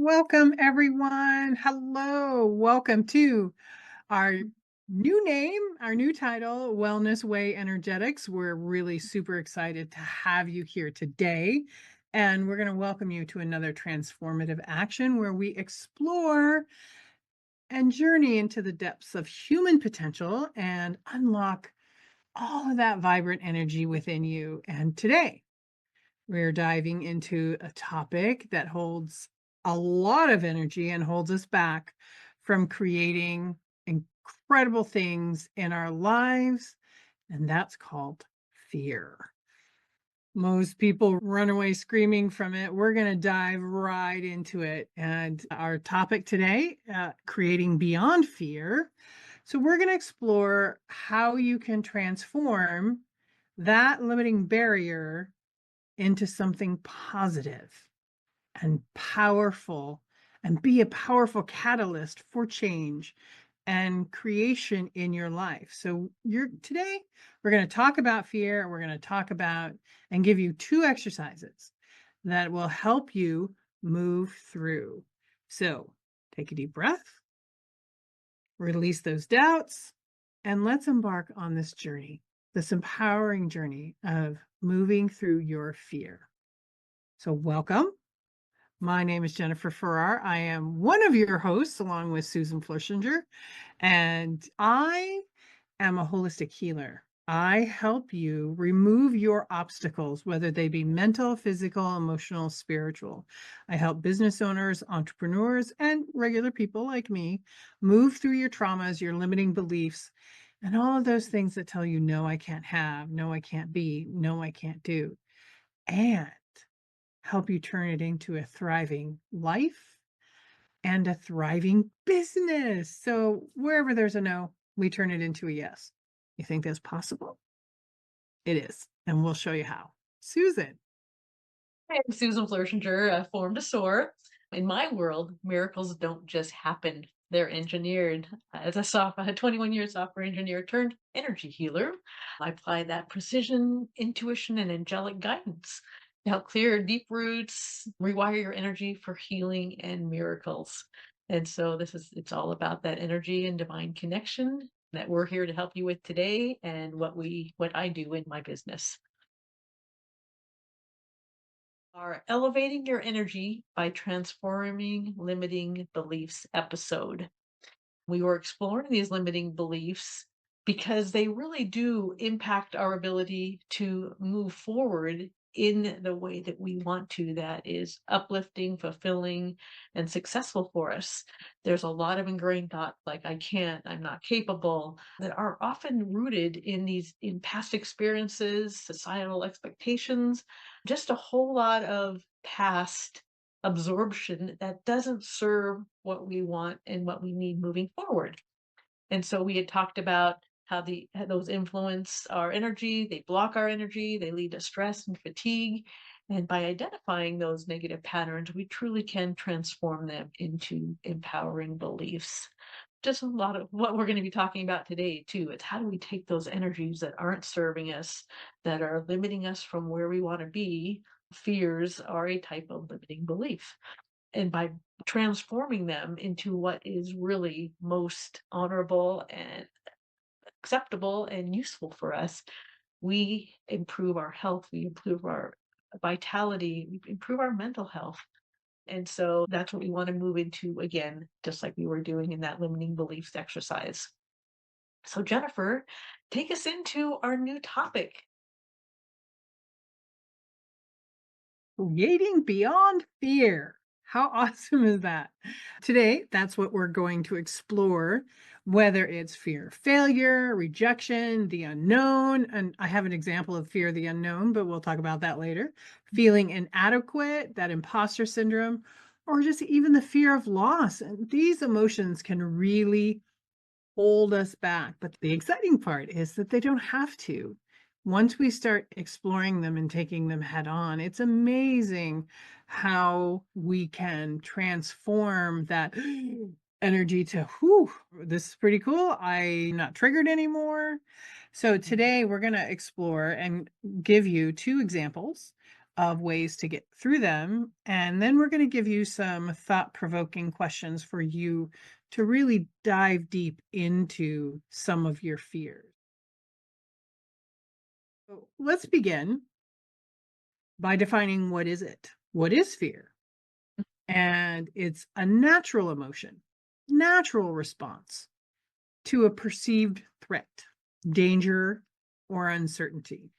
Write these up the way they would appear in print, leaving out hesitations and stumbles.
Welcome, everyone. Hello. Welcome to our new name, our new title, Wellness Way Energetics. We're really super excited to have you here today. And we're going to welcome you to another transformative action where we explore and journey into the depths of human potential and unlock all of that vibrant energy within you. And today, we're diving into a topic that holds a lot of energy and holds us back from creating incredible things in our lives, and that's called fear. Most people run away screaming from it. We're going to dive right into it. And our topic today, creating beyond fear. So, we're going to explore how you can transform that limiting barrier into something positive and powerful and be a powerful catalyst for change and creation in your life. So you're today we're going to talk about fear, we're going to talk about and give you two exercises that will help you move through. So, take a deep breath, release those doubts, and let's embark on this journey, this empowering journey of moving through your fear. So, welcome. My name is Jennifer Farrar. I am one of your hosts, along with Susan Flerchinger, and I am a holistic healer. I help you remove your obstacles, whether they be mental, physical, emotional, spiritual. I help business owners, entrepreneurs, and regular people like me move through your traumas, your limiting beliefs, and all of those things that tell you, no, I can't have, no, I can't be, no, I can't do. And help you turn it into a thriving life and a thriving business. So wherever there's a no, we turn it into a yes. You think that's possible? It is. And we'll show you how. Susan. I'm Susan Flerchinger, formed to Soar. In my world, miracles don't just happen. They're engineered. As a 21-year software engineer turned energy healer, I apply that precision, intuition, and angelic guidance to help clear deep roots, rewire your energy for healing and miracles. And so it's all about that energy and divine connection that we're here to help you with today and what I do in my business. Our Elevating Your Energy by Transforming Limiting Beliefs episode. We were exploring these limiting beliefs because they really do impact our ability to move forward in the way that we want to, that is uplifting, fulfilling, and successful for us. There's a lot of ingrained thoughts like I can't, I'm not capable, that are often rooted in past experiences, societal expectations, just a whole lot of past absorption that doesn't serve what we want and what we need moving forward. And so we had talked about how those influence our energy, they block our energy, they lead to stress and fatigue. And by identifying those negative patterns, we truly can transform them into empowering beliefs. Just a lot of what we're going to be talking about today, too. It's how do we take those energies that aren't serving us, that are limiting us from where we want to be. Fears are a type of limiting belief, and by transforming them into what is really most honorable and acceptable and useful for us, we improve our health, we improve our vitality, we improve our mental health. And so that's what we want to move into again, just like we were doing in that limiting beliefs exercise. So, Jennifer, take us into our new topic. Creating beyond fear. How awesome is that? Today, that's what we're going to explore, whether it's fear of failure, rejection, the unknown. And I have an example of fear of the unknown, but we'll talk about that later. Feeling inadequate, that imposter syndrome, or just even the fear of loss. And these emotions can really hold us back. But the exciting part is that they don't have to. Once we start exploring them and taking them head on, it's amazing how we can transform that energy to, whew, this is pretty cool. I'm not triggered anymore. So today we're going to explore and give you two examples of ways to get through them. And then we're going to give you some thought provoking questions for you to really dive deep into some of your fears. So let's begin by defining what is it? What is fear? And it's a natural emotion, natural response to a perceived threat, danger, or uncertainty.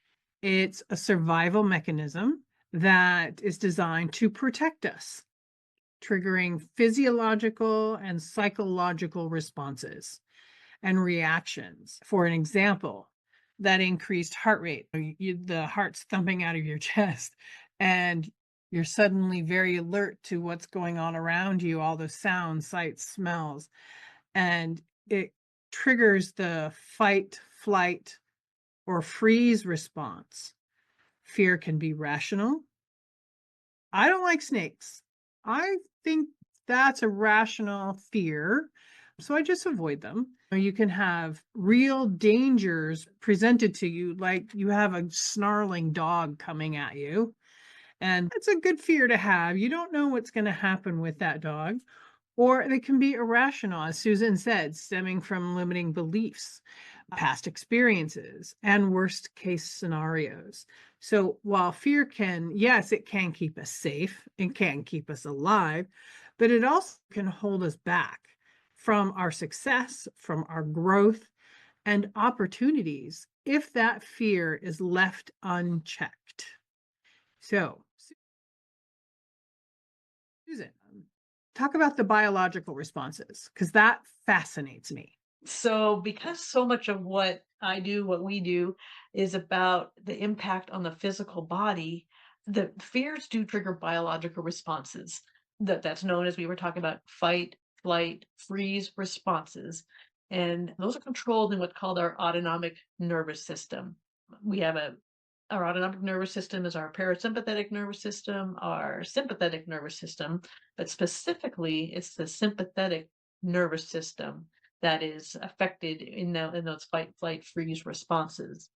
It's a survival mechanism that is designed to protect us, triggering physiological and psychological responses and reactions. For an example, that increased heart rate, the heart's thumping out of your chest, and you're suddenly very alert to what's going on around you, all the sounds, sights, smells, and it triggers the fight, flight, or freeze response. Fear can be rational. I don't like snakes. I think that's a rational fear, so I just avoid them. You can have real dangers presented to you, like you have a snarling dog coming at you, and it's a good fear to have. You don't know what's going to happen with that dog. Or they can be irrational, as Susan said, stemming from limiting beliefs, past experiences, and worst case scenarios. So while fear can, yes, it can keep us safe, it can keep us alive, but it also can hold us back from our success, from our growth, and opportunities if that fear is left unchecked. So, Susan, talk about the biological responses because that fascinates me. So, because so much of what I do, what we do, is about the impact on the physical body, the fears do trigger biological responses. That's known as we were talking about fight, flight, freeze responses. And those are controlled in what's called our autonomic nervous system. We have our autonomic nervous system is our parasympathetic nervous system, our sympathetic nervous system, but specifically it's the sympathetic nervous system that is affected in those fight, flight, freeze responses.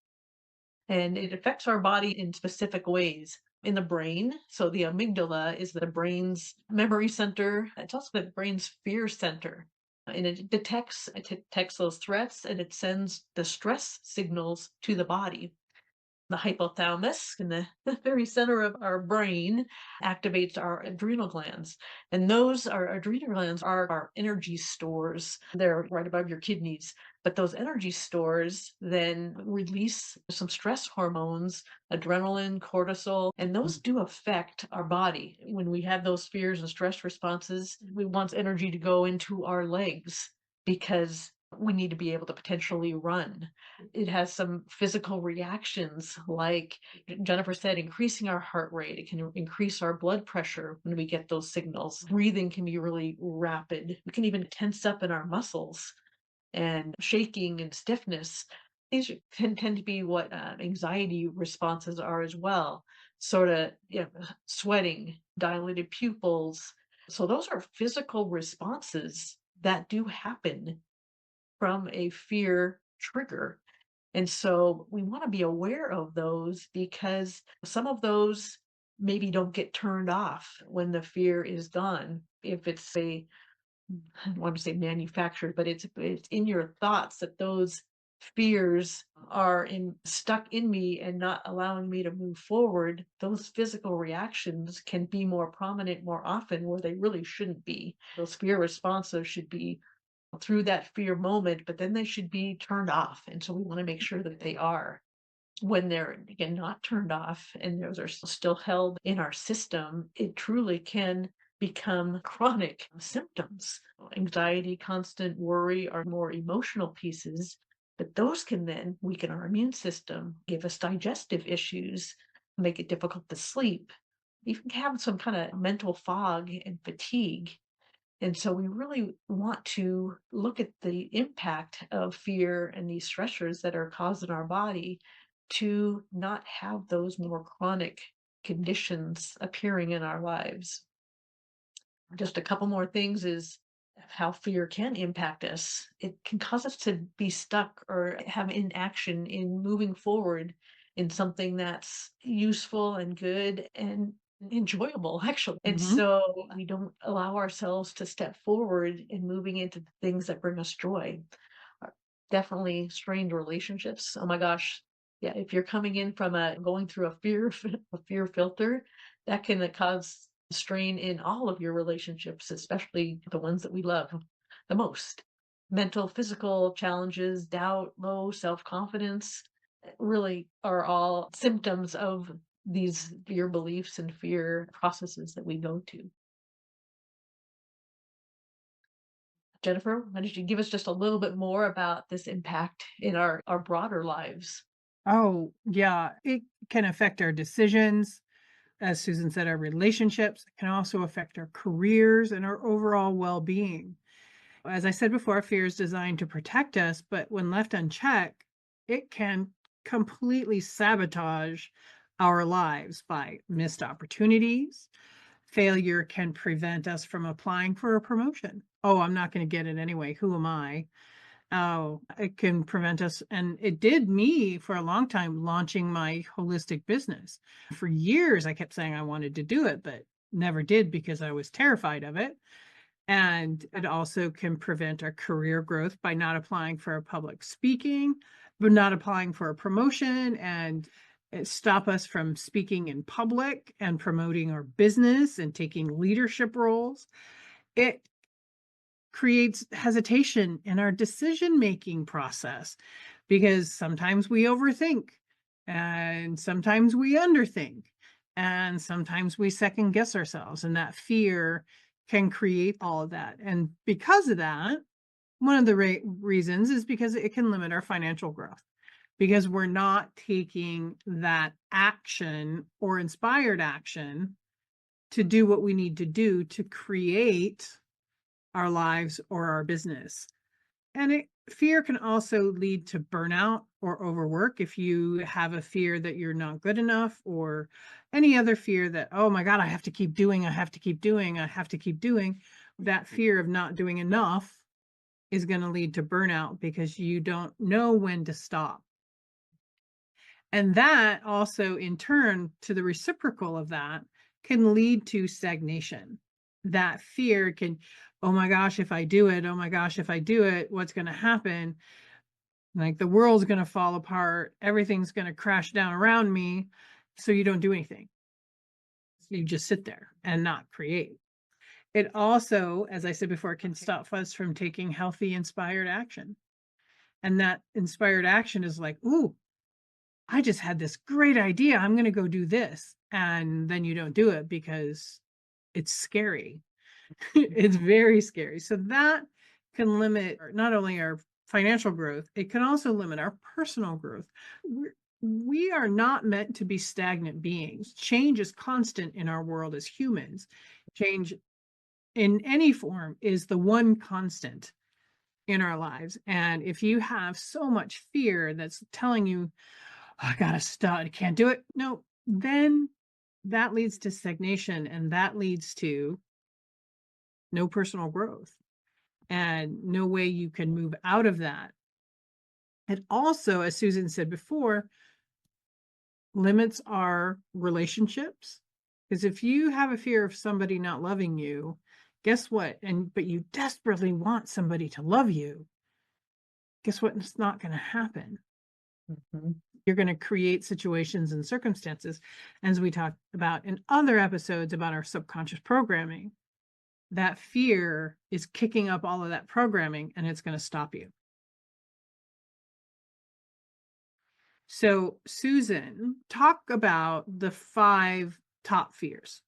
And it affects our body in specific ways in the brain. So the amygdala is the brain's memory center. It's also the brain's fear center. And it detects those threats and it sends the stress signals to the body. The hypothalamus in the very center of our brain activates our adrenal glands. And those our adrenal glands are our energy stores. They're right above your kidneys. But those energy stores then release some stress hormones, adrenaline, cortisol, and those do affect our body. When we have those fears and stress responses, we want energy to go into our legs because we need to be able to potentially run. It has some physical reactions, like Jennifer said, increasing our heart rate. It can increase our blood pressure when we get those signals. Breathing can be really rapid. We can even tense up in our muscles and shaking and stiffness. These can tend to be what anxiety responses are as well. Sort of, sweating, dilated pupils. So those are physical responses that do happen from a fear trigger. And so we want to be aware of those because some of those maybe don't get turned off when the fear is gone. If it's I don't want to say manufactured, but it's in your thoughts that those fears are stuck in me and not allowing me to move forward. Those physical reactions can be more prominent more often where they really shouldn't be. Those fear responses should be through that fear moment, but then they should be turned off. And so we want to make sure that they are. When they're again not turned off and those are still held in our system, it truly can become chronic symptoms. Anxiety, constant worry are more emotional pieces, but those can then weaken our immune system, give us digestive issues, make it difficult to sleep, even have some kind of mental fog and fatigue. And so we really want to look at the impact of fear and these stressors that are caused in our body to not have those more chronic conditions appearing in our lives. Just a couple more things is how fear can impact us. It can cause us to be stuck or have inaction in moving forward in something that's useful and good and enjoyable, actually. And Mhm. so we don't allow ourselves to step forward in moving into the things that bring us joy. Uh, Definitely strained relationships. Oh my gosh. Yeah, if you're coming in from going through a fear a fear filter, that can cause strain in all of your relationships, especially the ones that we love the most. Mental, physical challenges, doubt, low self-confidence really are all symptoms of these fear beliefs and fear processes that we go to. Jennifer, why don't you give us just a little bit more about this impact in our broader lives? Oh, yeah, it can affect our decisions. As Susan said, our relationships. It can also affect our careers and our overall well-being. As I said before, fear is designed to protect us, but when left unchecked, it can completely sabotage our lives by missed opportunities. Failure can prevent us from applying for a promotion. Oh, I'm not going to get it anyway. Who am I? Oh, it can prevent us, and it did me for a long time launching my holistic business. For years, I kept saying I wanted to do it, but never did because I was terrified of it. And it also can prevent our career growth by not applying for a public speaking, but not applying for a promotion and stop us from speaking in public and promoting our business and taking leadership roles. It creates hesitation in our decision making process because sometimes we overthink and sometimes we underthink and sometimes we second guess ourselves, and that fear can create all of that. And because of that, one of the reasons is because it can limit our financial growth because we're not taking that action or inspired action to do what we need to do to create our lives or our business. And fear can also lead to burnout or overwork if you have a fear that you're not good enough, or any other fear that, oh my God, I have to keep doing, I have to keep doing, I have to keep doing. That fear of not doing enough is going to lead to burnout because you don't know when to stop. And that also, in turn, to the reciprocal of that, can lead to stagnation. That fear can, oh my gosh, if I do it, oh my gosh, if I do it, what's going to happen? Like the world's going to fall apart, everything's going to crash down around me. So you don't do anything. You just sit there and not create. It also, as I said before, can stop us from taking healthy, inspired action. And that inspired action is like, ooh, I just had this great idea. I'm going to go do this. And then you don't do it because it's scary. It's very scary. So that can limit not only our financial growth, it can also limit our personal growth. We are not meant to be stagnant beings. Change is constant in our world as humans. Change in any form is the one constant in our lives. And if you have so much fear that's telling you, "Oh, I gotta stop, I can't do it," no, then that leads to stagnation and that leads to no personal growth and no way you can move out of that. It also, as Susan said before, limits our relationships. Because if you have a fear of somebody not loving you, guess what? But you desperately want somebody to love you, guess what? It's not going to happen. Mhm. You're going to create situations and circumstances, as we talked about in other episodes about our subconscious programming. That fear is kicking up all of that programming and it's going to stop you. So, Susan, talk about the 5 top fears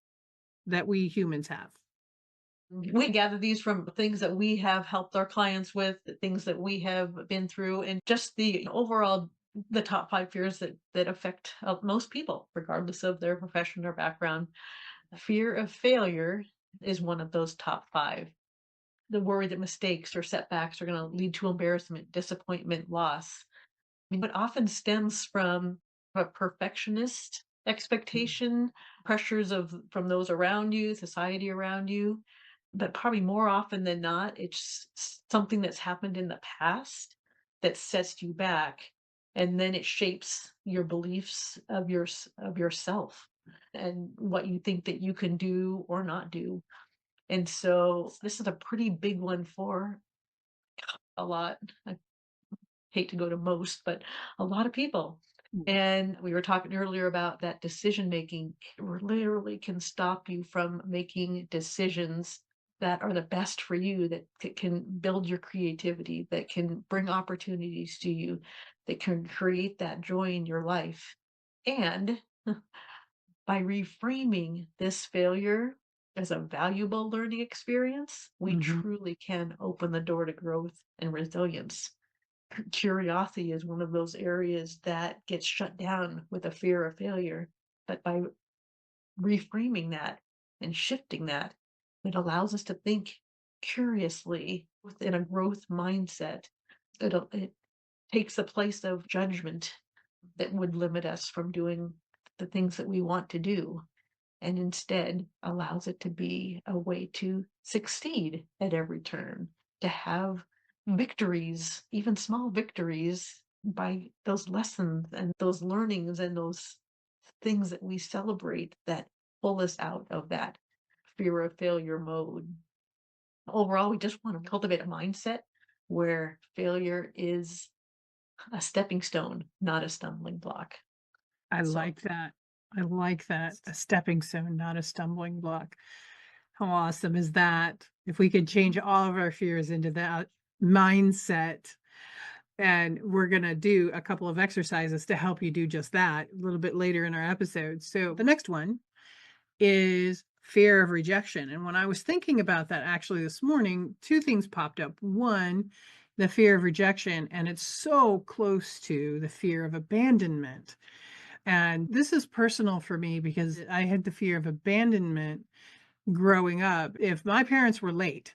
that we humans have. We gather these from things that we have helped our clients with, the things that we have been through, and just the overall the top 5 fears that affect most people, regardless of their profession or background. The fear of failure is one of those top 5. The worry that mistakes or setbacks are going to lead to embarrassment, disappointment, loss. I mean, it often stems from a perfectionist expectation, pressures of from those around you, society around you, but probably more often than not, it's something that's happened in the past that sets you back. and then it shapes your beliefs of of yourself and what you think that you can do or not do. And so this is a pretty big one for a lot. I hate to go to most, but a lot of people. Mm. And we were talking earlier about that decision making. It literally can stop you from making decisions that are the best for you, that can build your creativity, that can bring opportunities to you, that can create that joy in your life. And by reframing this failure as a valuable learning experience, we Mhm. truly can open the door to growth and resilience. Curiosity is one of those areas that gets shut down with a fear of failure. But by reframing that and shifting that, it allows us to think curiously within a growth mindset. It takes the place of judgment that would limit us from doing the things that we want to do, and instead allows it to be a way to succeed at every turn, to have victories, even small victories, by those lessons and those learnings and those things that we celebrate that pull us out of that fear of failure mode. Overall, we just want to cultivate a mindset where failure is a stepping stone, not a stumbling block. I So, like that. I like that. A stepping stone, not a stumbling block. How awesome is that? If we could change all of our fears into that mindset, and we're gonna do a couple of exercises to help you do just that a little bit later in our episode. So the next one is fear of rejection. And when I was thinking about that actually this morning, two things popped up. One, the fear of rejection, and it's so close to the fear of abandonment. And this is personal for me because I had the fear of abandonment growing up. If my parents were late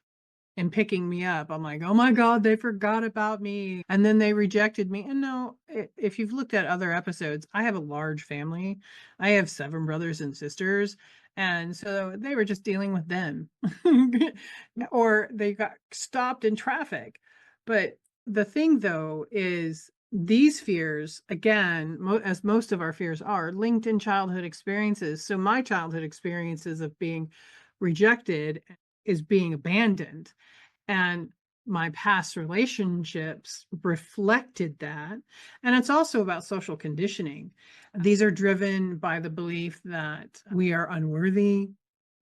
in picking me up, I'm like, "Oh my god, they forgot about me." And then they rejected me. And no, if you've looked at other episodes, I have a large family. I have 7 brothers and sisters, and so they were just dealing with them. Or they got stopped in traffic. But the thing though is these fears, again, as most of our fears are, linked in childhood experiences. So my childhood experiences of being rejected is being abandoned, and my past relationships reflected that. And it's also about social conditioning. These are driven by the belief that we are unworthy,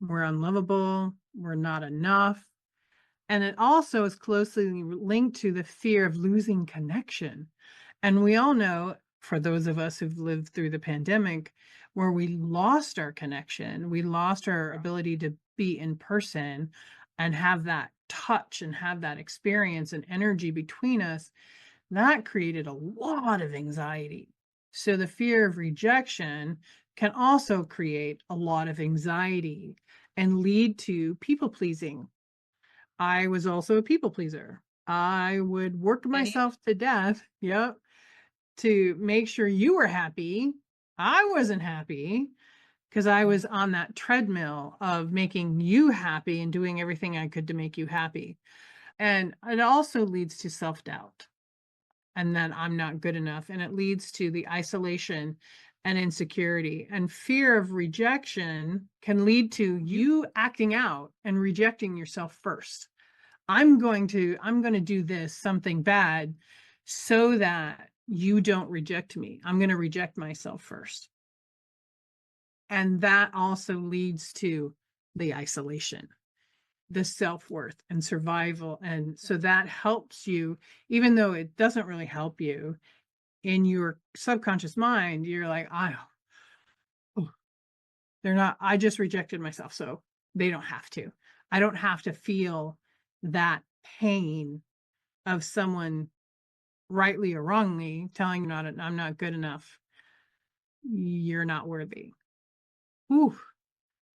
we're unlovable, we're not enough. And it also is closely linked to the fear of losing connection. And we all know, for those of us who've lived through the pandemic, where we lost our connection, we lost our ability to be in person and have that touch and have that experience and energy between us, that created a lot of anxiety. So the fear of rejection can also create a lot of anxiety and lead to people pleasing. I was also a people pleaser. I would work and myself to death, yep, to make sure you were happy. I wasn't happy because I was on that treadmill of making you happy and doing everything I could to make you happy. And it also leads to self-doubt and that I'm not good enough. And it leads to the isolation and insecurity. And fear of rejection can lead to you acting out and rejecting yourself first. I'm going to do this something bad so that you don't reject me. I'm going to reject myself first. And that also leads to the isolation, the self-worth and survival. And so that helps you, even though it doesn't really help you in your subconscious mind, you're like, oh, they're not, I just rejected myself. So they don't have to. I don't have to feel that pain of someone rightly or wrongly telling you not I'm not good enough. You're not worthy. Ooh,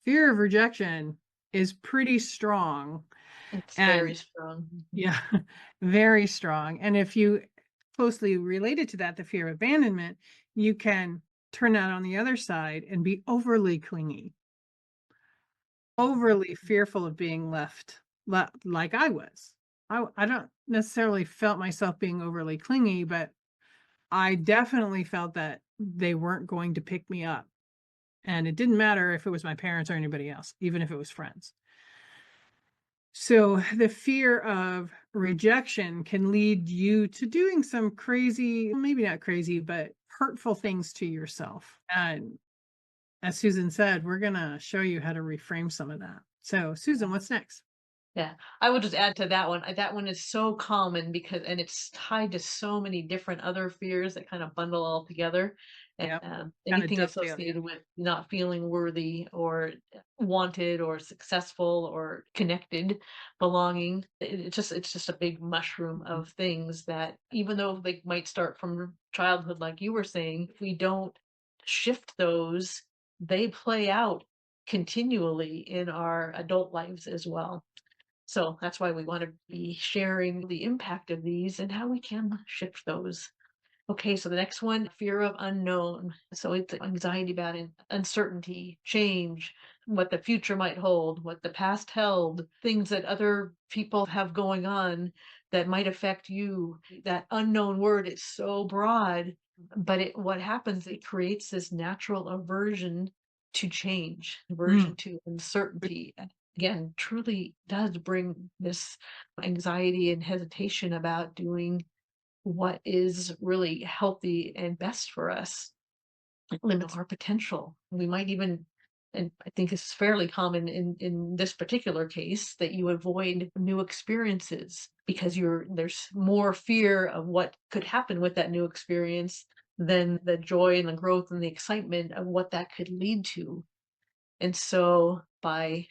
fear of rejection is pretty strong. it's very And strong. Mhm. yeah, very strong. And if you closely related to that, the fear of abandonment, you can turn that on the other side and be overly clingy, overly fearful of being left like I was. I don't necessarily felt myself being overly clingy, but I definitely felt that they weren't going to pick me up. And it didn't matter if it was my parents or anybody else, even if it was friends. So the fear of rejection can lead you to doing some crazy, maybe not crazy, but hurtful things to yourself. And as Susan said, we're going to show you how to reframe some of that. So, Susan, what's next? Yeah, I would just add to that one. That one is so common because, and it's tied to so many different other fears that kind of bundle all together. And Yep. Kind of anything dovetail. Yeah. associated with not feeling worthy or wanted or successful or connected, belonging. It's just a big mushroom Mhm. of things that, even though they might start from childhood, like you were saying, if we don't shift those, they play out continually in our adult lives as well. So that's why we want to be sharing the impact of these and how we can shift those. Okay, so the next one, fear of unknown. So it's anxiety about uncertainty, change, what the future might hold, what the past held, things that other people have going on that might affect you. That unknown word is so broad, but what happens, it creates this natural aversion to change, aversion Mm. to uncertainty. And again, truly does bring this anxiety and hesitation about doing what is really healthy and best for us. It limits our potential. We might even, and I think it's fairly common in this particular case, that you avoid new experiences because there's more fear of what could happen with that new experience than the joy and the growth and the excitement of what that could lead to. And so by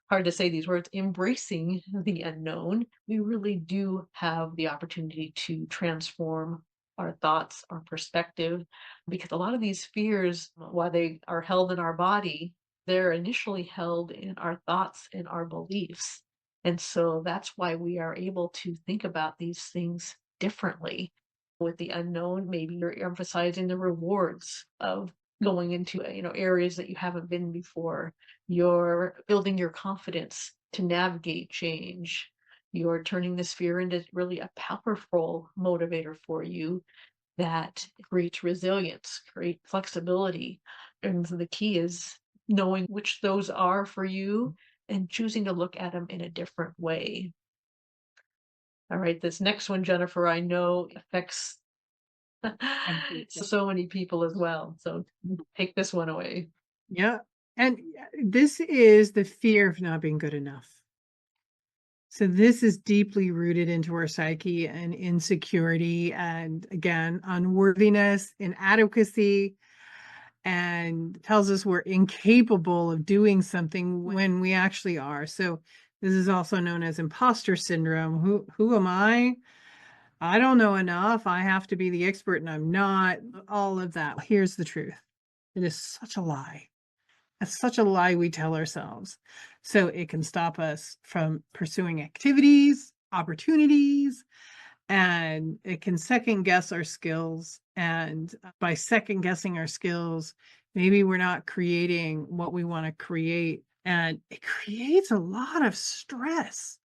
hard to say these words, embracing the unknown, we really do have the opportunity to transform our thoughts, our perspective, because a lot of these fears, while they are held in our body, they're initially held in our thoughts and our beliefs. And so that's why we are able to think about these things differently. With the unknown, maybe you're emphasizing the rewards of going into areas that you haven't been before. You're building your confidence to navigate change. You're turning this fear into really a powerful motivator for you that creates resilience, create flexibility. And so the key is knowing which those are for you and choosing to look at them in a different way. All right, this next one, Jennifer, I know affects And people. so many people as well. So take this one away. Yeah. And this is the fear of not being good enough. So this is deeply rooted into our psyche and insecurity and again, unworthiness, inadequacy, and tells us we're incapable of doing something when we actually are. So this is also known as imposter syndrome. Who am I? I don't know enough. I have to be the expert and I'm not. All of that. Here's the truth. It is such a lie. It's such a lie we tell ourselves. So it can stop us from pursuing activities, opportunities, and it can second guess our skills. And by second guessing our skills, maybe we're not creating what we want to create. And it creates a lot of stress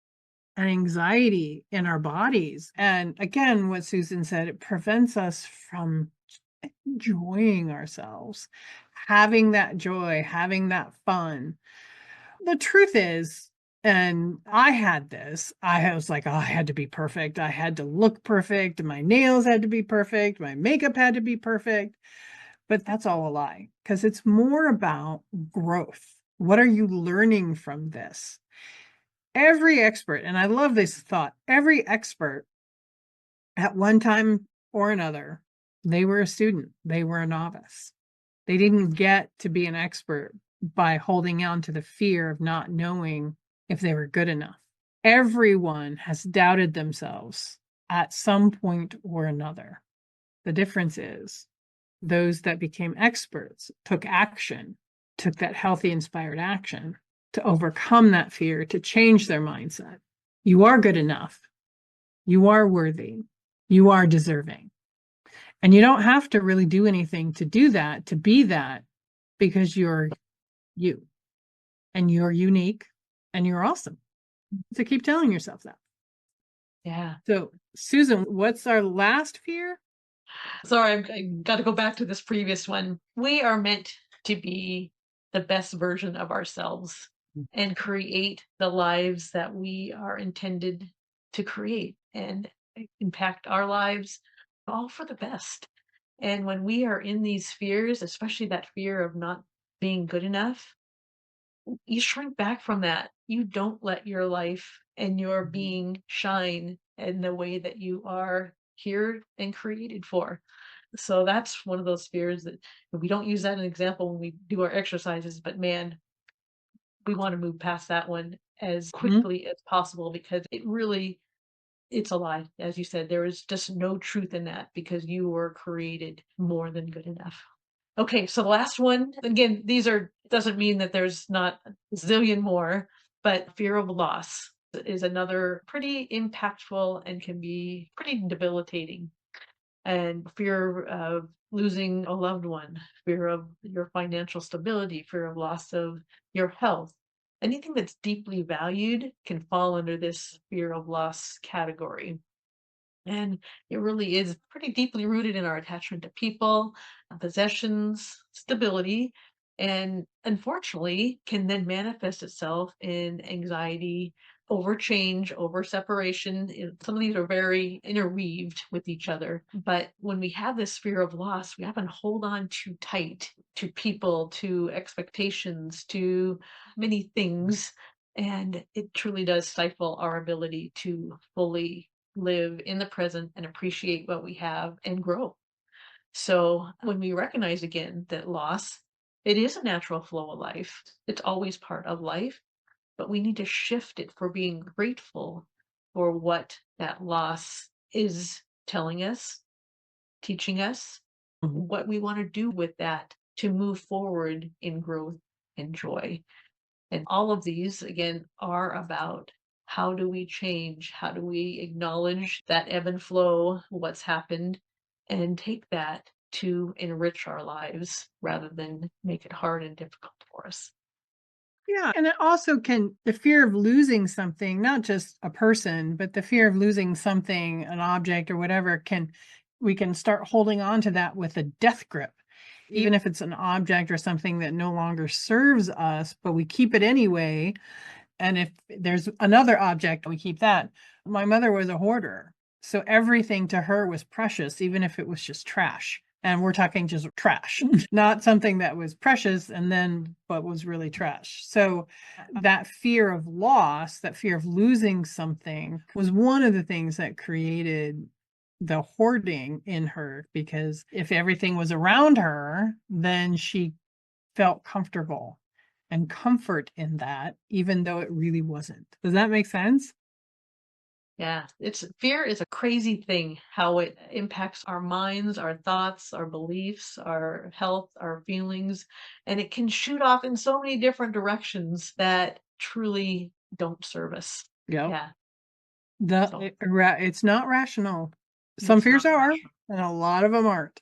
and anxiety in our bodies. And again, what Susan said, it prevents us from enjoying ourselves, having that joy, having that fun. The truth is, and I had this, I was like, oh, I had to be perfect. I had to look perfect. My nails had to be perfect. My makeup had to be perfect. But that's all a lie because it's more about growth. What are you learning from this? Every expert, and I love this thought, every expert at one time or another, they were a student, they were a novice. They didn't get to be an expert by holding on to the fear of not knowing if they were good enough. Everyone has doubted themselves at some point or another. The difference is those that became experts took action, took that healthy, inspired action to overcome that fear, to change their mindset. You are good enough. You are worthy. You are deserving. And you don't have to really do anything to do that, to be that, because you're you and you're unique and you're awesome. So keep telling yourself that. Yeah. So, Susan, what's our last fear? Sorry, I got to go back to this previous one. We are meant to be the best version of ourselves and create the lives that we are intended to create and impact our lives all for the best. And when we are in these fears, especially that fear of not being good enough, you shrink back from that. You don't let your life and your being shine in the way that you are here and created for. So that's one of those fears that we don't use that as an example when we do our exercises, but man, we want to move past that one as Mhm. quickly as possible because it's a lie. As you said, there is just no truth in that because you were created more than good enough. Okay, so the last one, again, these are doesn't mean that there's not a zillion more, but fear of loss is another pretty impactful and can be pretty debilitating. And fear of losing a loved one, fear of your financial stability, fear of loss of your health. Anything that's deeply valued can fall under this fear of loss category. And it really is pretty deeply rooted in our attachment to people, possessions, stability, and unfortunately can then manifest itself in anxiety over change, over separation. Some of these are very interweaved with each other. But when we have this fear of loss, we often hold on too tight to people, to expectations, to many things. And it truly does stifle our ability to fully live in the present and appreciate what we have and grow. So when we recognize again that loss, it is a natural flow of life. It's always part of life, but we need to shift it for being grateful for what that loss is telling us, teaching us, Mhm. what we want to do with that to move forward in growth and joy. And all of these, again, are about how do we change? How do we acknowledge that ebb and flow, what's happened, and take that to enrich our lives rather than make it hard and difficult for us. Yeah, and it also can the fear of losing something, not just a person, but the fear of losing something, an object or whatever can we can start holding on to that with a death grip. Even if it's an object or something that no longer serves us, but we keep it anyway. And if there's another object, we keep that. My mother was a hoarder. So everything to her was precious, even if it was just trash. And we're talking just trash, not something that was precious and then, but was really trash. So that fear of loss, that fear of losing something was one of the things that created the hoarding in her because if everything was around her, then she felt comfortable and comfort in that, even though it really wasn't. Does that make sense? Yeah, it's fear is a crazy thing how it impacts our minds, our thoughts, our beliefs, our health, our feelings, and it can shoot off in so many different directions that truly don't serve us. Yep. Yeah, so It's not rational. Some it's fears not are, rational. and a lot of them aren't.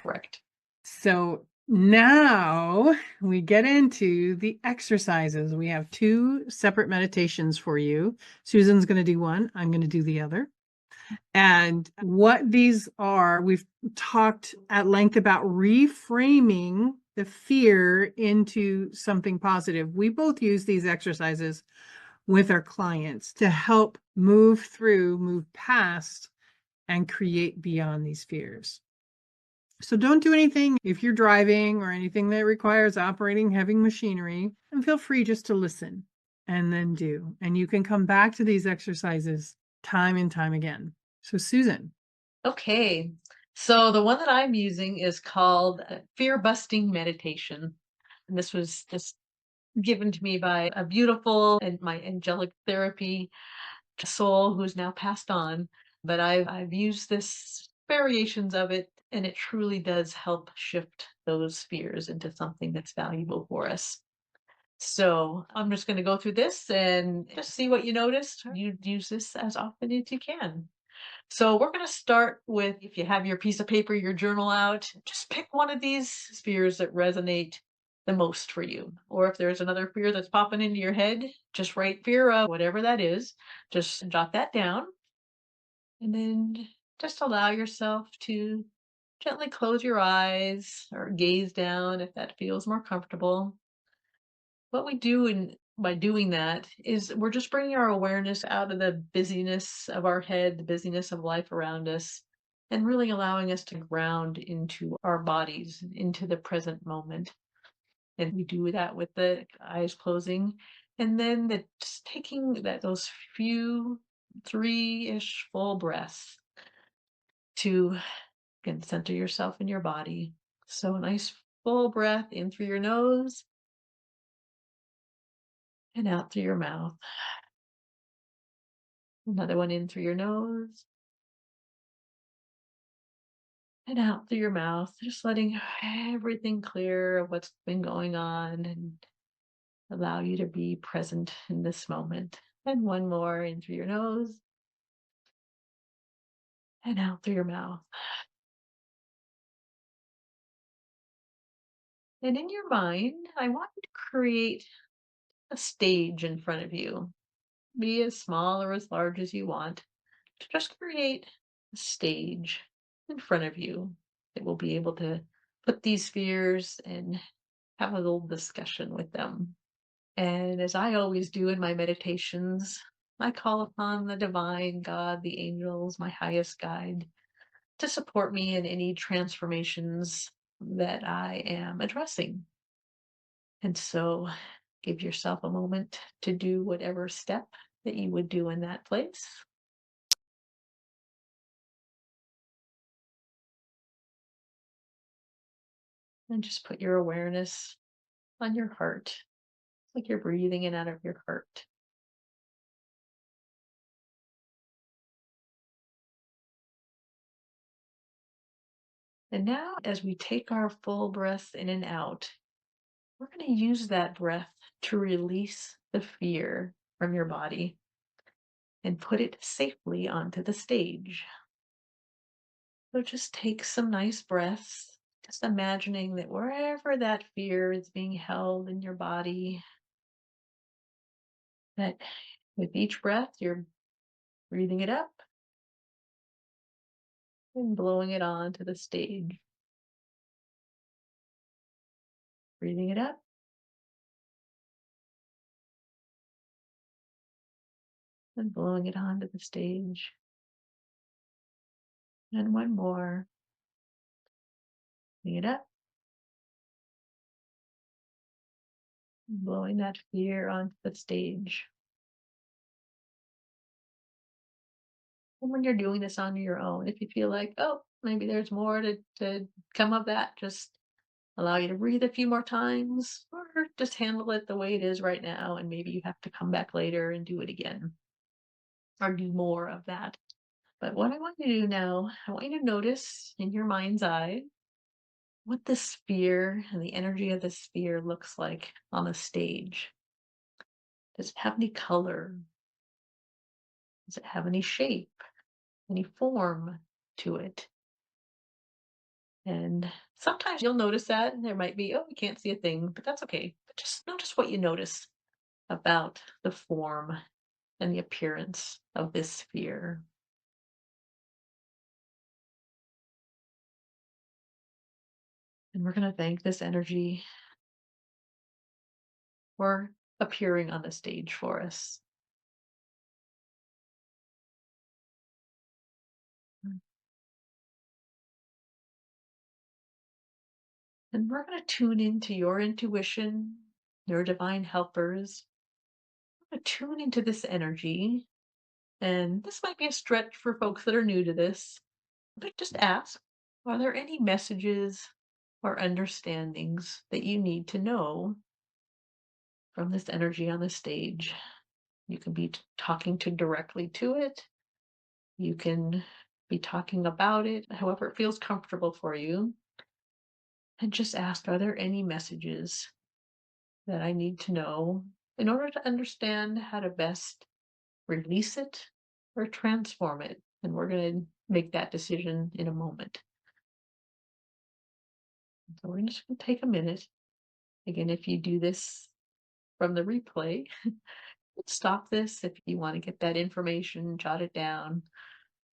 Correct. So now we get into the exercises. We have two separate meditations for you. Susan's going to do one, I'm going to do the other. And what these are, we've talked at length about reframing the fear into something positive. We both use these exercises with our clients to help move through, move past, and create beyond these fears. So don't do anything if you're driving or anything that requires operating heavy machinery, and feel free just to listen and then do. And you can come back to these exercises time and time again. So, Susan. Okay. So the one that I'm using is called fear busting meditation. And this was just given to me by a beautiful and my angelic therapy soul who's now passed on. But I've used this variations of it, and it truly does help shift those fears into something that's valuable for us. So I'm just going to go through this and just see what you noticed. You use this as often as you can. So we're going to start with if you have your piece of paper, your journal out, just pick one of these fears that resonate the most for you. Or if there's another fear that's popping into your head, just write fear of whatever that is. Just jot that down. And then just allow yourself to gently close your eyes or gaze down if that feels more comfortable. What we do by doing that is we're just bringing our awareness out of the busyness of our head, the busyness of life around us, and really allowing us to ground into our bodies, into the present moment. And we do that with the eyes closing. And then just taking those few three-ish full breaths to again center yourself in your body. So a nice full breath in through your nose and out through your mouth. Another one in through your nose and out through your mouth, just letting everything clear of what's been going on and allow you to be present in this moment. And one more in through your nose and out through your mouth. And in your mind, I want you to create a stage in front of you, be as small or as large as you want, to just create a stage in front of you that will be able to put these fears and have a little discussion with them. And as I always do in my meditations, I call upon the divine, God, the angels, my highest guide, to support me in any transformations that I am addressing. And so give yourself a moment to do whatever step that you would do in that place. And just put your awareness on your heart, like you're breathing in out of your heart. And now, as we take our full breaths in and out, we're going to use that breath to release the fear from your body and put it safely onto the stage. So just take some nice breaths, just imagining that wherever that fear is being held in your body, that with each breath, you're breathing it up and blowing it onto the stage. Breathing it up and blowing it onto the stage. And one more. Breathing it up, and blowing that fear onto the stage. And when you're doing this on your own, if you feel like, oh, maybe there's more to come of that, just allow you to breathe a few more times or just handle it the way it is right now. And maybe you have to come back later and do it again or do more of that. But what I want you to do now, I want you to notice in your mind's eye what the sphere and the energy of the sphere looks like on the stage. Does it have any color? Does it have any shape, any form to it? And sometimes you'll notice that and there might be, oh, you can't see a thing, but that's okay. But just notice what you notice about the form and the appearance of this sphere. And we're going to thank this energy for appearing on the stage for us. And we're going to tune into your intuition, your divine helpers. We're going to tune into this energy. And this might be a stretch for folks that are new to this, but just ask, are there any messages or understandings that you need to know from this energy on the stage? You can be talking to directly to it. You can be talking about it, however it feels comfortable for you. And just ask, are there any messages that I need to know in order to understand how to best release it or transform it? And we're going to make that decision in a moment. So we're just going to take a minute. Again, if you do this from the replay, stop this if you want to get that information, jot it down,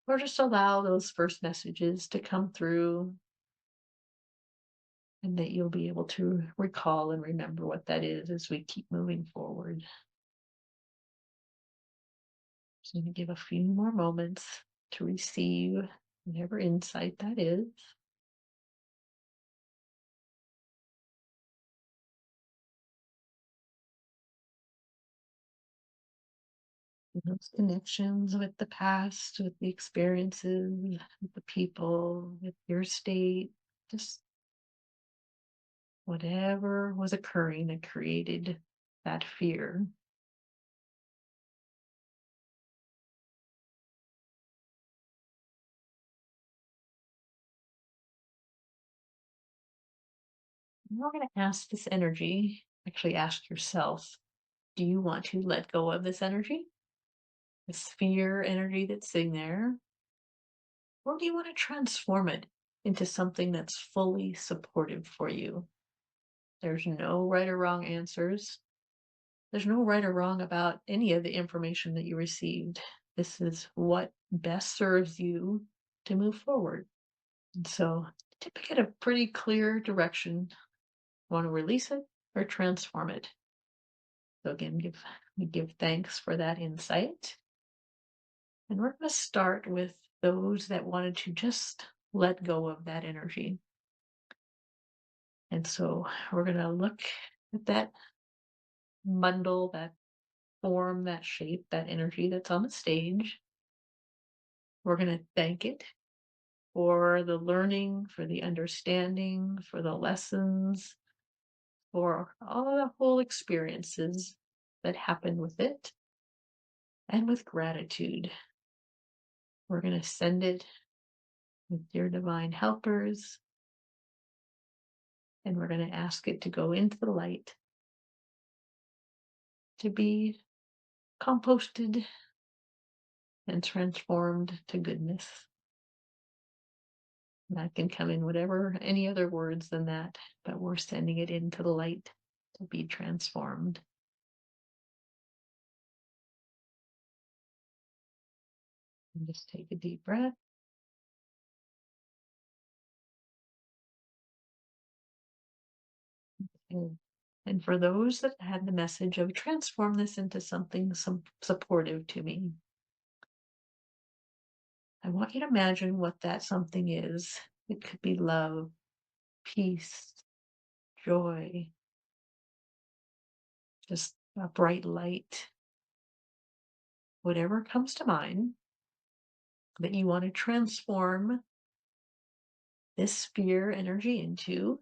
or just allow those first messages to come through and that you'll be able to recall and remember what that is as we keep moving forward. Just going to give a few more moments to receive whatever insight that is. Those connections with the past, with the experiences, with the people, with your state, just whatever was occurring that created that fear. And we're going to ask this energy, actually ask yourself, do you want to let go of this energy? This fear energy that's sitting there? Or do you want to transform it into something that's fully supportive for you? There's no right or wrong answers. There's no right or wrong about any of the information that you received. This is what best serves you to move forward. And so to get a pretty clear direction, want to release it or transform it. So again, we give thanks for that insight. And we're going to start with those that wanted to just let go of that energy. And so we're going to look at that bundle, that form, that shape, that energy that's on the stage. We're going to thank it for the learning, for the understanding, for the lessons, for all the whole experiences that happened with it. And with gratitude, we're going to send it with your divine helpers. And we're going to ask it to go into the light, to be composted and transformed to goodness. That can come in whatever, any other words than that, but we're sending it into the light to be transformed. And just take a deep breath. And for those that had the message of transform this into something supportive to me, I want you to imagine what that something is. It could be love, peace, joy, just a bright light, whatever comes to mind that you want to transform this sphere energy into.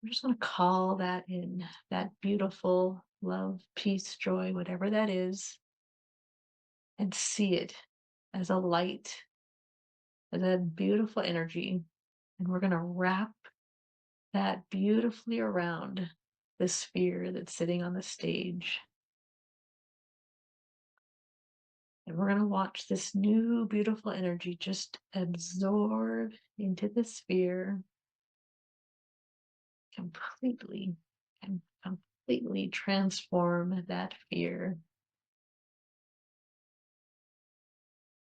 We're just going to call that in, that beautiful love, peace, joy, whatever that is, and see it as a light, as a beautiful energy. And we're going to wrap that beautifully around the sphere that's sitting on the stage. And we're going to watch this new beautiful energy just absorb into the sphere completely and completely transform that fear.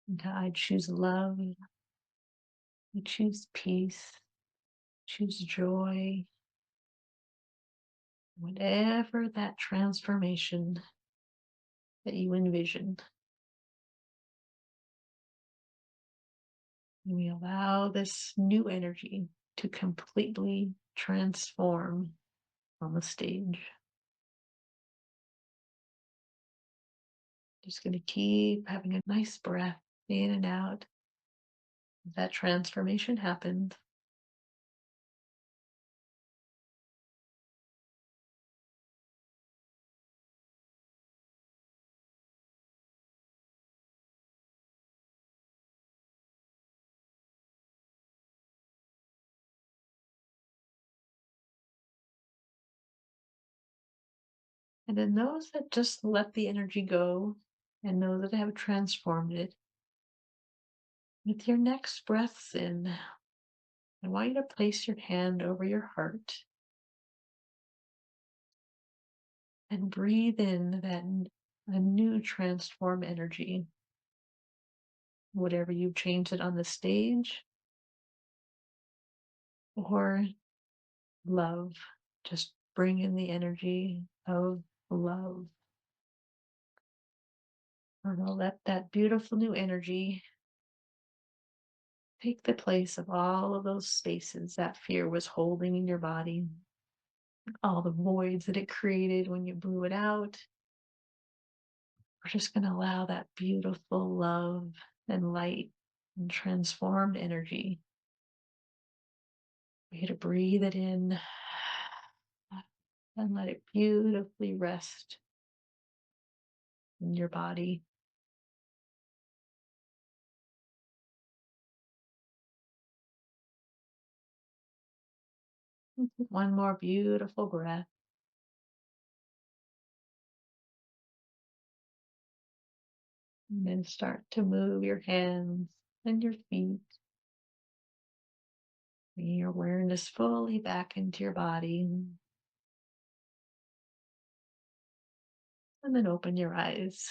And I choose love, I choose peace, choose joy, whatever that transformation that you envision. And we allow this new energy to completely transform on the stage. Just going to keep having a nice breath in and out. That transformation happens. And then those that just let the energy go and know that they have transformed it, with your next breaths in, I want you to place your hand over your heart and breathe in that a new transformed energy. whatever you changed it on the stage, or love. Just bring in the energy of love. Or let that beautiful new energy take the place of all of those spaces that fear was holding in your body, all the voids that it created when you blew it out. We're just going to allow that beautiful love and light and transformed energy for you to breathe it in and let it beautifully rest in your body. One more beautiful breath. And then start to move your hands and your feet. Bring your awareness fully back into your body. And then open your eyes.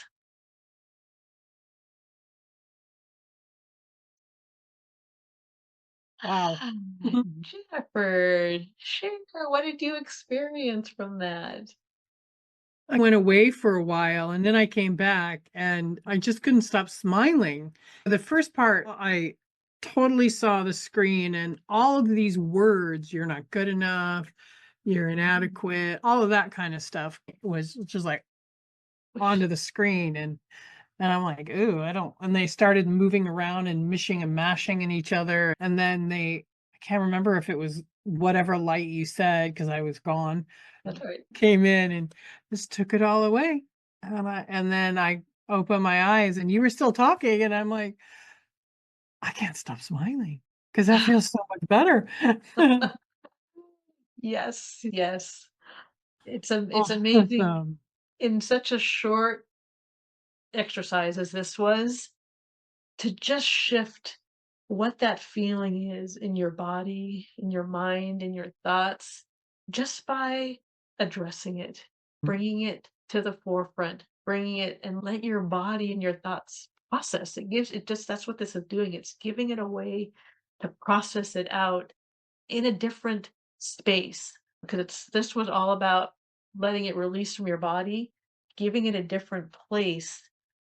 Wow. Jennifer, share, what did you experience from that? I went away for a while and then I came back and I just couldn't stop smiling. The first part, I totally saw the screen and all of these words, you're not good enough, you're inadequate, all of that kind of stuff was just like onto the screen. And I'm like, ooh, I don't. And they started moving around and mishing and mashing in each other. And then I can't remember if it was whatever light you said because I was gone, That's right. came in and just took it all away. And then I opened my eyes and you were still talking. And I'm like, I can't stop smiling because that feels so much better. Yes, yes. It's amazing Awesome. in such a short exercise as this was to just shift what that feeling is in your body, in your mind, in your thoughts, just by addressing it, bringing it to the forefront, bringing it and let your body and your thoughts process. It gives it just that's what this is doing. It's giving it a way to process it out in a different space because it's this was all about letting it release from your body, giving it a different place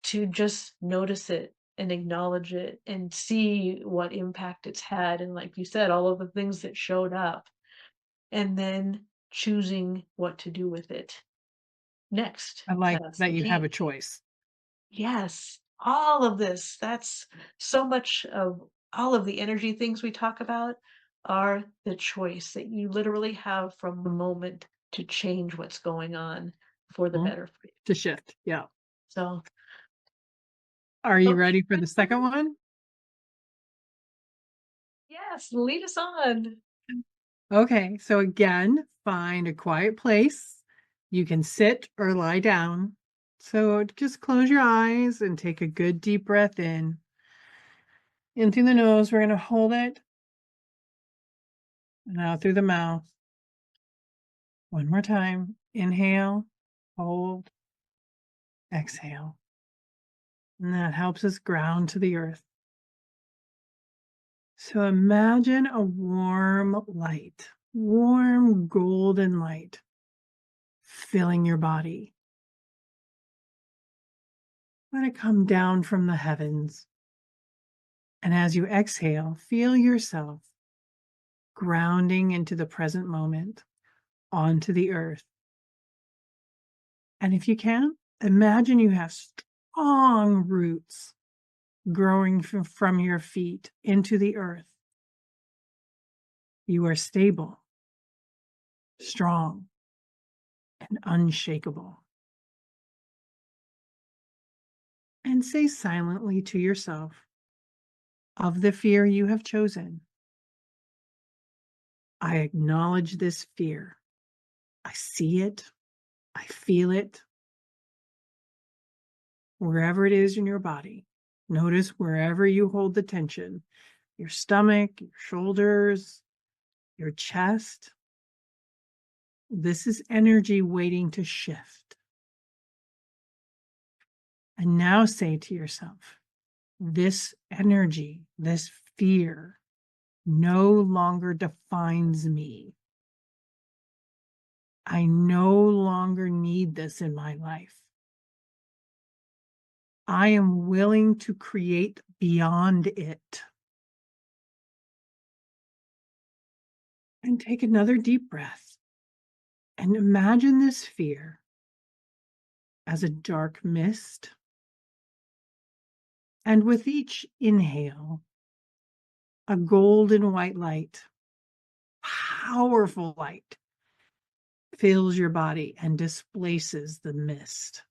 to just notice it and acknowledge it and see what impact it's had. And like you said, all of the things that showed up, and then choosing what to do with it next. I like That's that the you have key. a choice. Yes, all of this. That's so much of all of the energy things we talk about are the choice that you literally have from the moment to change what's going on for the Mhm. better for you. To shift. Yeah. So, Are you okay, ready for the second Jennifer. one? Yes, lead us on. Okay, so again, find a quiet place. You can sit or lie down. So just close your eyes and take a good deep breath in through the nose. We're going to hold it and out through the mouth. One more time. Inhale, hold, exhale. And that helps us ground to the earth. So imagine a warm light, warm golden light filling your body. Let it come down from the heavens. And as you exhale, feel yourself grounding into the present moment onto the earth. And if you can, imagine you have strong roots growing from your feet into the earth. You are stable, strong, and unshakable. And say silently to yourself, of the fear you have chosen, I acknowledge this fear. I see it. I feel it. Wherever it is in your body, notice wherever you hold the tension, your stomach, your shoulders, your chest. This is energy waiting to shift. And now say to yourself, this energy, this fear no longer defines me. I no longer need this in my life. I am willing to create beyond it. And take another deep breath and imagine this fear as a dark mist. And with each inhale, a golden white light, powerful light, fills your body and displaces the mist.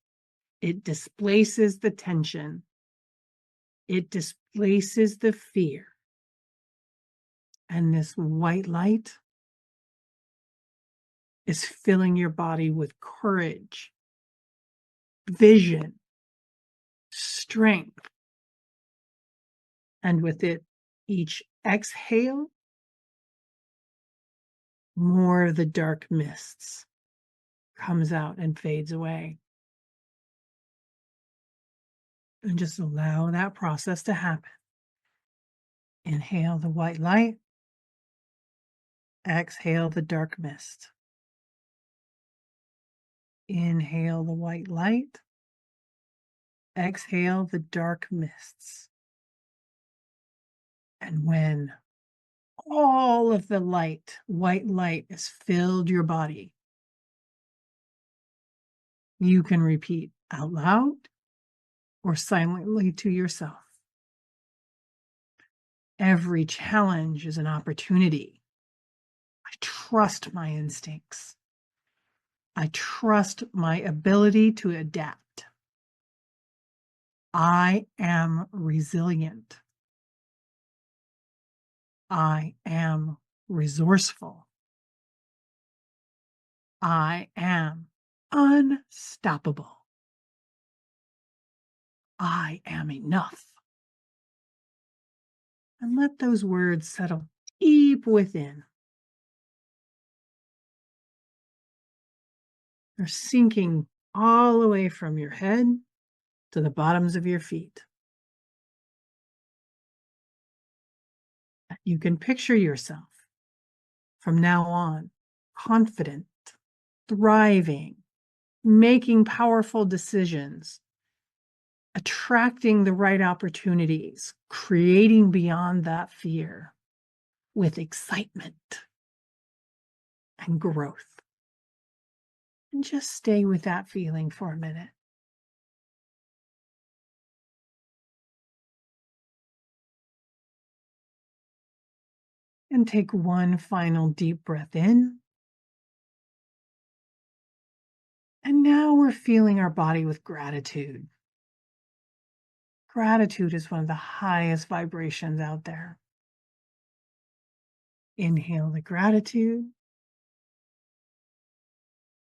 It displaces the tension. It displaces the fear. And this white light is filling your body with courage, vision, strength. And with it, each exhale, more of the dark mists comes out and fades away. And just allow that process to happen. Inhale the white light. Exhale the dark mist. Inhale the white light. Exhale the dark mists. And when all of the white light, has filled your body, you can repeat out loud or silently to yourself. Every challenge is an opportunity. I trust my instincts. I trust my ability to adapt. I am resilient. I am resourceful. I am unstoppable. I am enough. And let those words settle deep within. They're sinking all the way from your head to the bottoms of your feet. You can picture yourself from now on confident, thriving, making powerful decisions, attracting the right opportunities, creating beyond that fear with excitement and growth. And just stay with that feeling for a minute. And take one final deep breath in. And now we're feeling our body with gratitude. Gratitude is one of the highest vibrations out there. Inhale the gratitude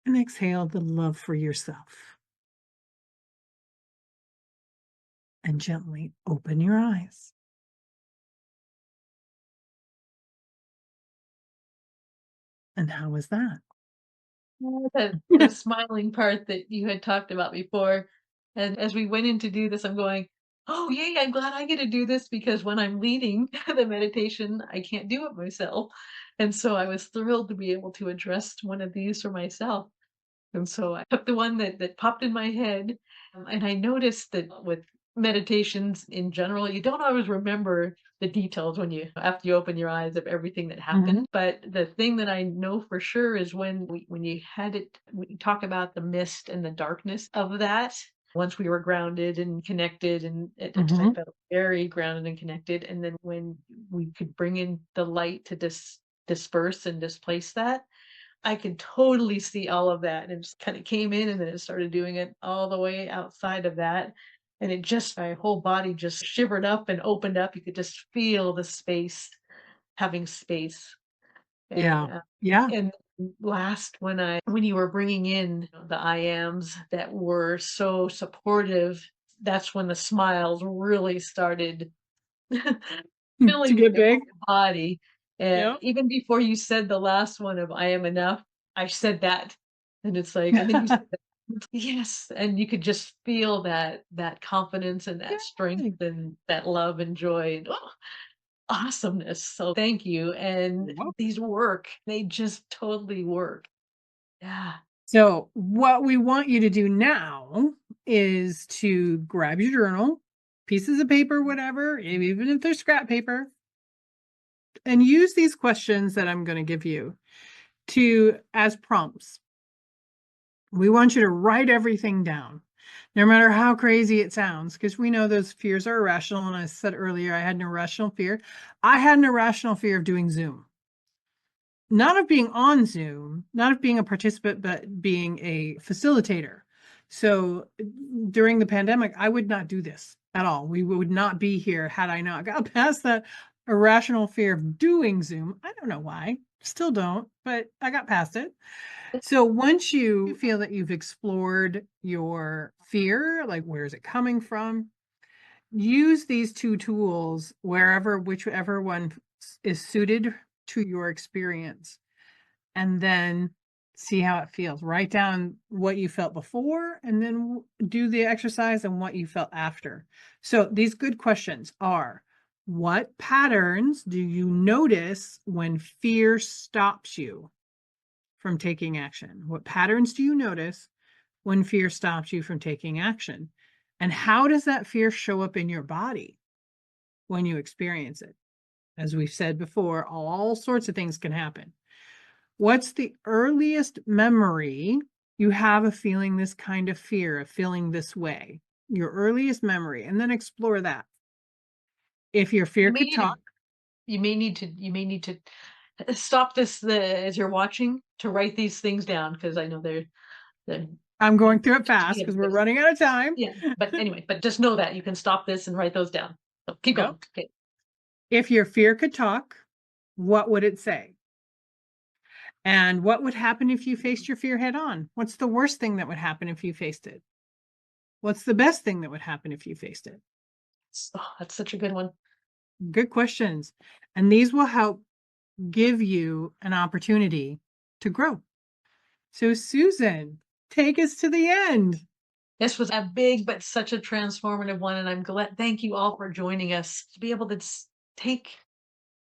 and exhale the love for yourself. And gently open your eyes. And how was that? The smiling part that you had talked about before. And as we went in to do this, I'm going, oh, yay, I'm glad I get to do this because when I'm leading the meditation, I can't do it myself. And so I was thrilled to be able to address one of these for myself. And so I took the one that popped in my head, and I noticed that with meditations in general, you don't always remember the details when you after you open your eyes of everything that Mhm, happened. But the thing that I know for sure is when you had it, when you talk about the mist and the darkness of that. Once we were grounded and connected, and I mhm. felt very grounded and connected. And then when we could bring in the light to disperse and displace that, I could totally see all of that, and it just kinda came in, and then it started doing it all the way outside of that, and it just my whole body just shivered up and opened up. You could just feel the space, having space, and, Yeah. Yeah. and last, when you were bringing in the I ams that were so supportive, that's when the smiles really started To filling get my big. whole body. And Yep. even before you said the last one of "I am enough," I said that, and it's like, and then you said that, Yes, and you could just feel that confidence and that strength Yay. and that love and joy and, oh, awesomeness. So thank you, and Well, these work. They just totally work. Yeah. so what we want you to do now is to grab your journal, pieces of paper, whatever, even if they're scrap paper, and use these questions that I'm going to give you to as prompts. We want you to write everything down, no matter how crazy it sounds, because we know those fears are irrational. And I said earlier, I had an irrational fear. I had an irrational fear of doing Zoom, not of being on Zoom, not of being a participant, but being a facilitator. So during the pandemic, I would not do this at all. We would not be here had I not got past that irrational fear of doing Zoom. I don't know why, still don't, but I got past it. So once you feel that you've explored your fear, like where is it coming from, use these two tools whichever one is suited to your experience, and then see how it feels. Write down what you felt before and then do the exercise and what you felt after. So these good questions are: what patterns do you notice when fear stops you from taking action? What patterns do you notice when fear stops you from taking action? And how does that fear show up in your body when you experience it? As we've said before, all sorts of things can happen. What's the earliest memory you have of feeling this kind of fear, of feeling this way? Your earliest memory, and then explore that. If your fear You may could need to talk, stop this as you're watching to write these things down because I know they're I'm going through it fast touchy and because we're running out of time. yeah, but anyway, but just know that you can stop this and write those down. So keep Yep. going. Okay. If your fear could talk, what would it say? And what would happen if you faced your fear head on? What's the worst thing that would happen if you faced it? What's the best thing that would happen if you faced it? Oh, that's such a good one. Good questions. And these will help give you an opportunity to grow. So, Susan, take us to the end. This was a big but such a transformative one, and I'm glad thank you all for joining us to be able to take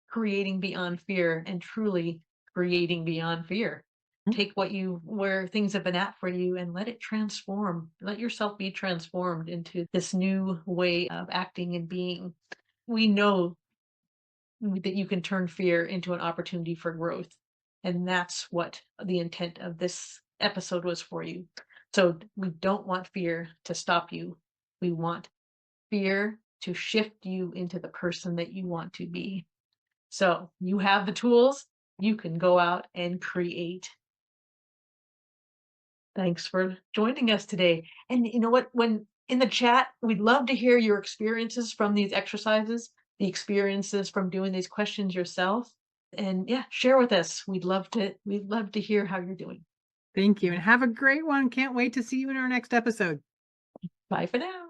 creating beyond fear and truly creating beyond fear. Take what you where things have been at for you and let it transform. Let yourself be transformed into this new way of acting and being. We know that you can turn fear into an opportunity for growth. And that's what the intent of this episode was for you. So we don't want fear to stop you. We want fear to shift you into the person that you want to be. So you have the tools, you can go out and create. Thanks for joining us today. And you know what? When in the chat, we'd love to hear your experiences from these exercises, the experiences from doing these questions yourself. And yeah, share with us. We'd love to hear how you're doing. Thank you. And have a great one. Can't wait to see you in our next episode. Bye for now.